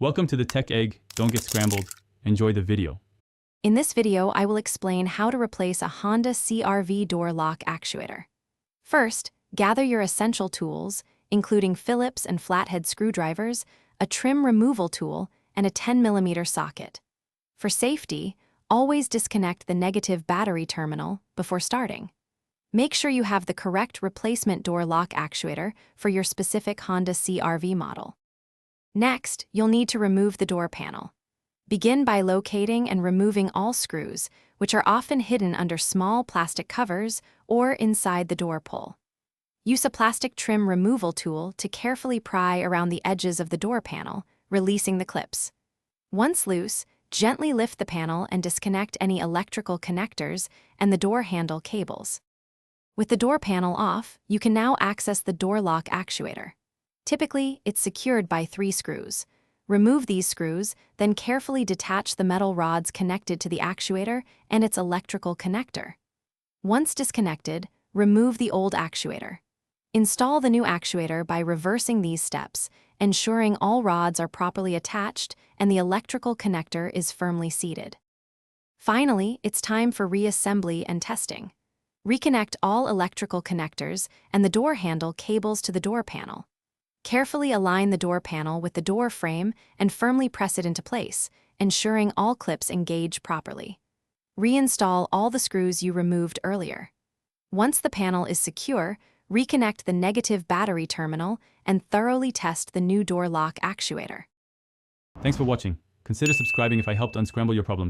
Welcome to the Tech Egg. Don't get scrambled. Enjoy the video. In this video, I will explain how to replace a Honda CR-V door lock actuator. First, gather your essential tools, including Phillips and flathead screwdrivers, a trim removal tool, and a 10mm socket. For safety, always disconnect the negative battery terminal before starting. Make sure you have the correct replacement door lock actuator for your specific Honda CR-V model. Next, you'll need to remove the door panel. Begin by locating and removing all screws, which are often hidden under small plastic covers or inside the door pull. Use a plastic trim removal tool to carefully pry around the edges of the door panel, releasing the clips. Once loose, gently lift the panel and disconnect any electrical connectors and the door handle cables. With the door panel off, you can now access the door lock actuator. Typically, it's secured by 3 screws. Remove these screws, then carefully detach the metal rods connected to the actuator and its electrical connector. Once disconnected, remove the old actuator. Install the new actuator by reversing these steps, ensuring all rods are properly attached and the electrical connector is firmly seated. Finally, it's time for reassembly and testing. Reconnect all electrical connectors and the door handle cables to the door panel. Carefully align the door panel with the door frame and firmly press it into place, ensuring all clips engage properly. Reinstall all the screws you removed earlier. Once the panel is secure, reconnect the negative battery terminal and thoroughly test the new door lock actuator. Thanks for watching. Consider subscribing if I helped unscramble your problems.